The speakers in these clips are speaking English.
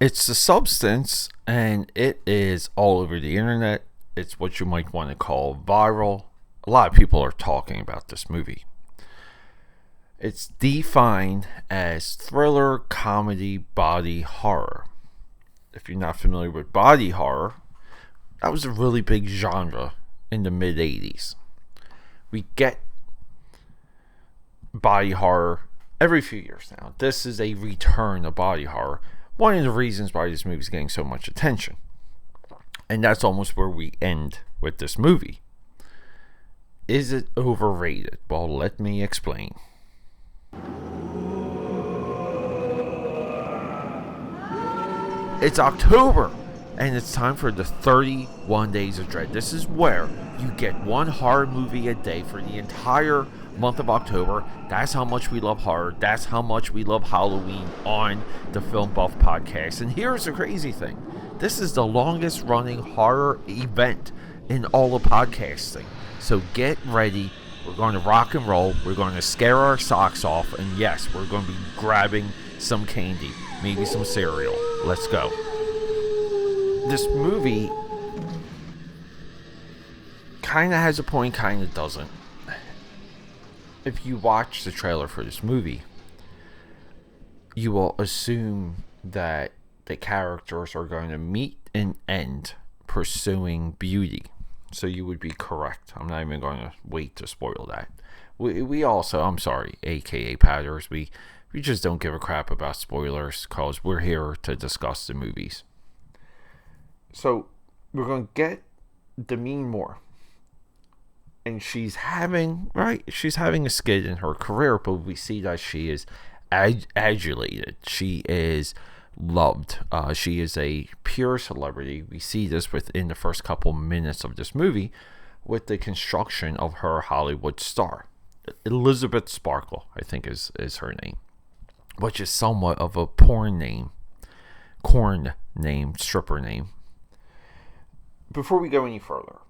It's the substance, and it is all over the internet. It's what you might want to call viral. A lot of people are talking about this movie. It's defined as thriller, comedy, body horror. If you're not familiar with body horror, that was a really big genre in the mid 80s. We get body horror every few years now. This is a return of body horror. One of the reasons why this movie is getting so much attention. And that's almost where we end with this movie. Is it overrated? Well, let me explain. It's October, and it's time for the 31 Days of Dread. This is where you get one horror movie a day for the entire month of October. That's how much we love horror. That's how much we love Halloween on the Film Buff Podcast. And here's the crazy thing. This is the longest running horror event in all of podcasting. So get ready. We're going to rock and roll. We're going to scare our socks off. And yes, we're going to be grabbing some candy. Maybe some cereal. Let's go. This movie kind of has a point, kind of doesn't. If you watch the trailer for this movie, you will assume that the characters are going to meet and end pursuing beauty. So you would be correct. I'm not even going to wait to spoil that. We also, I'm sorry, AKAPADers, we just don't give a crap about spoilers because we're here to discuss the movies. So we're going to get Demi Moore. And she's having a skid in her career, but we see that she is adulated. She is loved. She is a pure celebrity. We see this within the first couple minutes of this movie with the construction of her Hollywood star. Elizabeth Sparkle, I think is her name, which is somewhat of a porn name, stripper name. Before we go any further,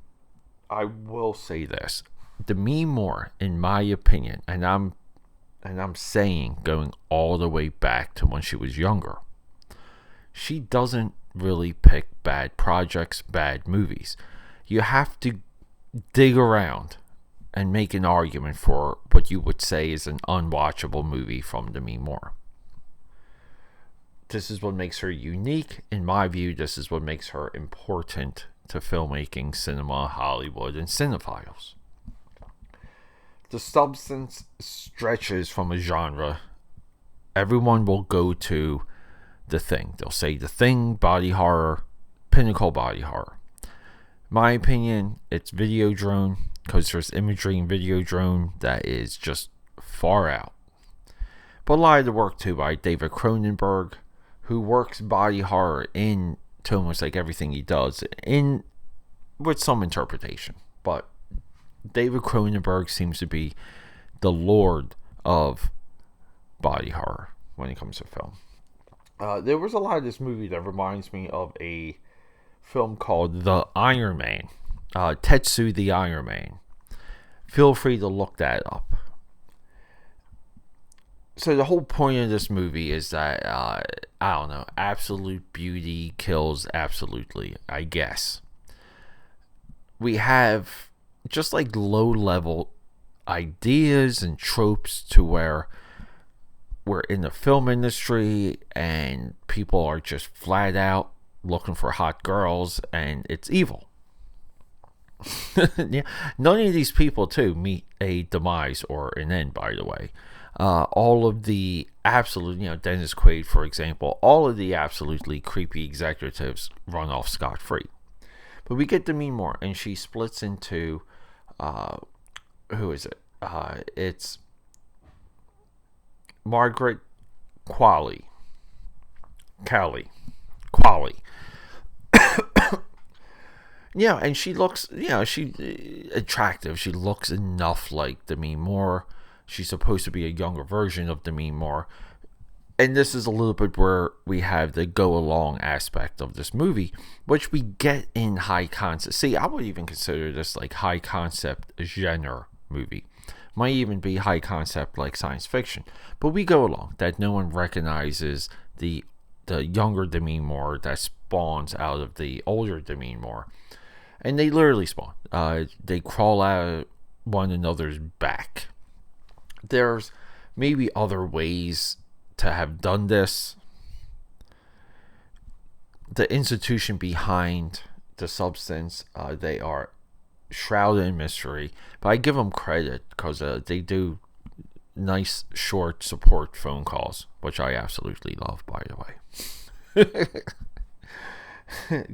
I will say this. Demi Moore, in my opinion, and I'm saying going all the way back to when she was younger, she doesn't really pick bad projects, bad movies. You have to dig around and make an argument for what you would say is an unwatchable movie from Demi Moore. This is what makes her unique. In my view, this is what makes her important to filmmaking, cinema, Hollywood, and cinephiles. The substance stretches from a genre. Everyone will go to The Thing. They'll say The Thing, body horror, pinnacle body horror. My opinion, it's Videodrone, because there's imagery in Videodrone that is just far out. But a lot of the work too by David Cronenberg, who works body horror in to almost like everything he does in with some interpretation. But David Cronenberg seems to be the lord of body horror when it comes to film. There was a lot of this movie that reminds me of a film called The Iron Man, Tetsu the Iron Man. Feel free to look that up. So the whole point of this movie is that, absolute beauty kills absolutely, I guess. We have just like low-level ideas and tropes to where we're in the film industry and people are just flat out looking for hot girls and it's evil. Yeah, none of these people, too, meet a demise or an end, by the way. All of the absolute, Dennis Quaid, for example, all of the absolutely creepy executives run off scot-free. But we get Demi Moore, and she splits into, who is it? It's Margaret Qualley. Yeah, and she looks, she attractive. She looks enough like Demi Moore. She's supposed to be a younger version of Demi Moore. And this is a little bit where we have the go-along aspect of this movie, which we get in high concept. See, I would even consider this like high concept genre movie. Might even be high concept like science fiction. But we go along that no one recognizes the the younger Demi Moore that spawns out of the older Demi Moore. And they literally spawn. They crawl out of one another's back. There's maybe other ways to have done this. The institution behind the substance, they are shrouded in mystery. But I give them credit because they do nice, short support phone calls, which I absolutely love, by the way.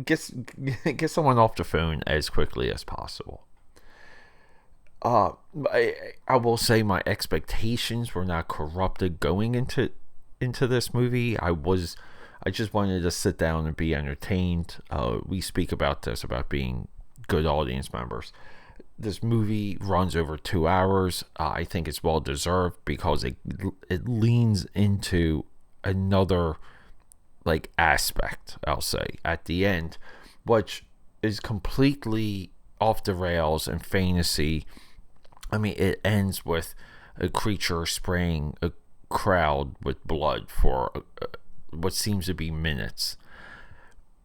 Get someone off the phone as quickly as possible. I will say my expectations were not corrupted going into this movie. I just wanted to sit down and be entertained. We speak about this, about being good audience members. This movie runs over 2 hours. I think it's well deserved because it leans into another aspect, I'll say, at the end, which is completely off the rails and fantasy. I mean, it ends with a creature spraying a crowd with blood for what seems to be minutes.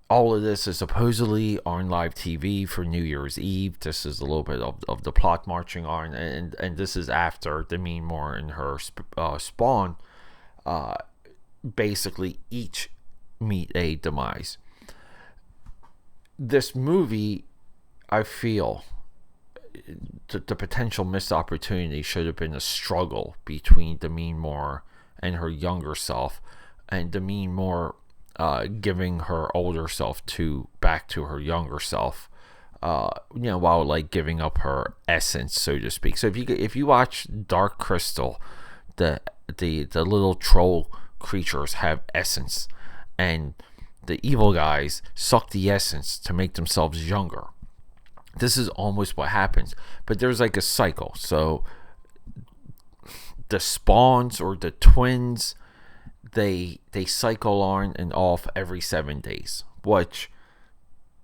All of this is supposedly on live TV for New Year's Eve. This is a little bit of the plot marching on, and this is after Demi Moore and her spawn basically each meet a demise. This movie, I feel, the potential missed opportunity should have been a struggle between Demi Moore and her younger self, and Demi Moore giving her older self back to her younger self, while giving up her essence, so to speak. So if you watch Dark Crystal, the little troll creatures have essence, and the evil guys suck the essence to make themselves younger. This is almost what happens, but there's a cycle. So the spawns or the twins, they cycle on and off every 7 days, which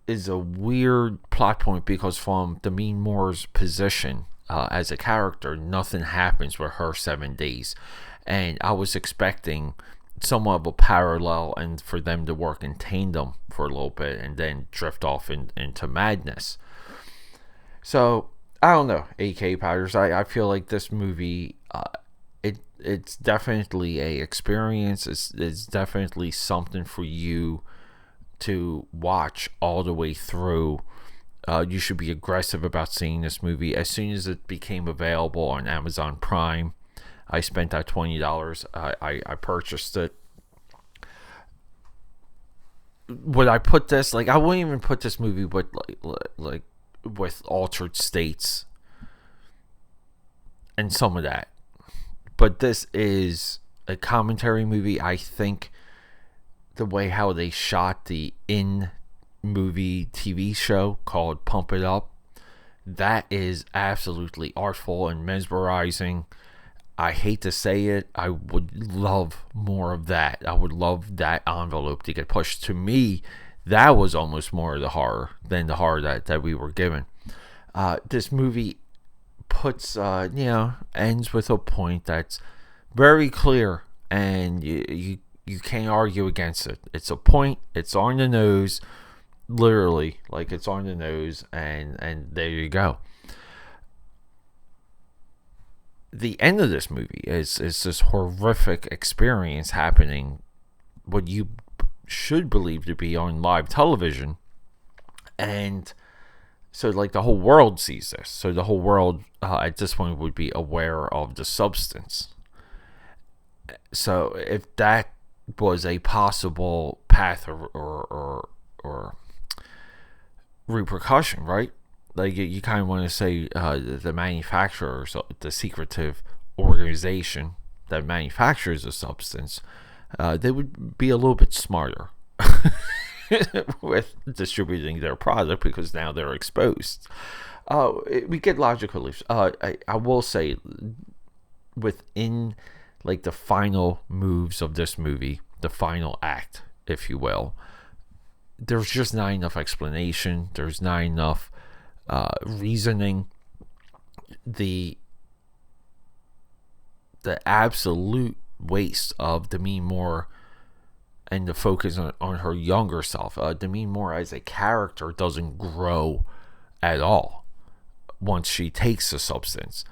is a weird plot point because from Demi Moore's position as a character, nothing happens with her 7 days, and I was expecting somewhat of a parallel and for them to work in tandem for a little bit and then drift off into madness. So I don't know, AKAPADers. I feel like this movie, it's definitely a experience. It's definitely something for you to watch all the way through. You should be aggressive about seeing this movie. As soon as it became available on Amazon Prime, I spent that $20. I purchased it. Would I put this, I wouldn't even put this movie with with Altered States and some of that, but this is a commentary movie. I think the way how they shot the in-movie TV show called Pump It Up, that is absolutely artful and mesmerizing. I hate to say it, I would love more of that. I would love that envelope to get pushed. To me, that was almost more of the horror than the horror that we were given. This movie puts, ends with a point that's very clear, and you can't argue against it. It's a point, it's on the nose, literally, it's on the nose, and there you go. The end of this movie is this horrific experience happening, what you should believe to be on live television, and so the whole world sees this. So the whole world at this point would be aware of the substance. So if that was a possible path or repercussion, right? You kind of want to say the manufacturers, the secretive organization that manufactures the substance, they would be a little bit smarter with distributing their product because now they're exposed. We get logical leaps. I will say, within the final moves of this movie, the final act, if you will, there's just not enough explanation. There's not enough reasoning. The absolute waste of Demi Moore and the focus on her younger self. Demi Moore as a character doesn't grow at all once she takes the substance.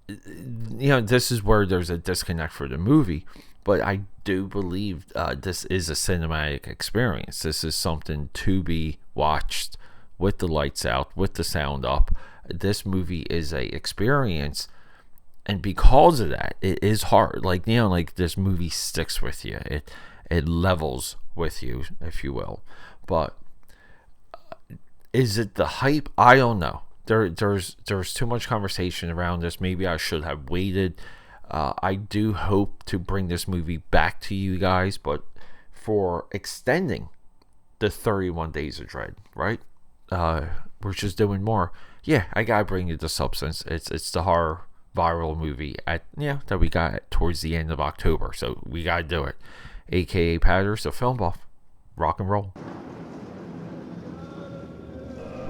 This is where there's a disconnect for the movie, but I do believe this is a cinematic experience. This is something to be watched with the lights out, with the sound up. This movie is a experience, and because of that, it is hard. Like this movie sticks with you. It levels with you, if you will. But is it the hype? I don't know. There's too much conversation around this. Maybe I should have waited. I do hope to bring this movie back to you guys, but for extending the 31 Days of Dread, right? We're just doing more. Yeah, I gotta bring you the substance. It's the horror viral movie that we got towards the end of October, so we gotta do it. AKA Patters, the film buff. Rock and roll.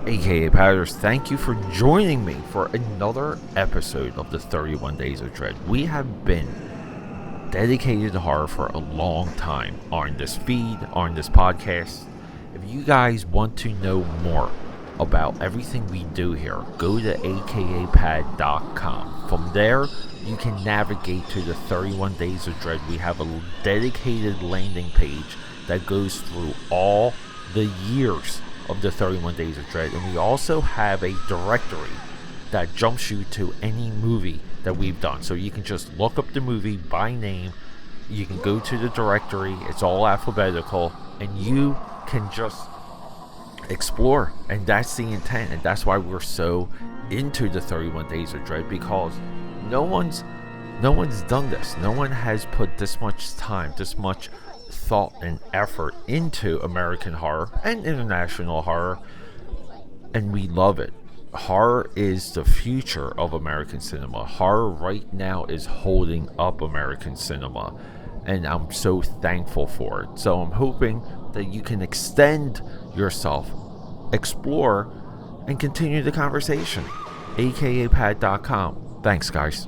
AKA Patters, thank you for joining me for another episode of the 31 Days of Dread. We have been dedicated to horror for a long time on this feed, on this podcast. If you guys want to know more about everything we do here, go to akapad.com. From there, you can navigate to the 31 Days of Dread. We have a dedicated landing page that goes through all the years of the 31 Days of Dread, and we also have a directory that jumps you to any movie that we've done. So you can just look up the movie by name, you can go to the directory, it's all alphabetical, and you can just explore. And that's the intent, and that's why we're so into the 31 Days of Dread, because no one's done this. No one has put this much time, this much thought and effort into American horror and international horror, and we love it. Horror is the future of American cinema. Horror right now is holding up American cinema, and I'm so thankful for it. So I'm hoping that you can extend yourself, explore, and continue the conversation. akapad.com. Thanks, guys.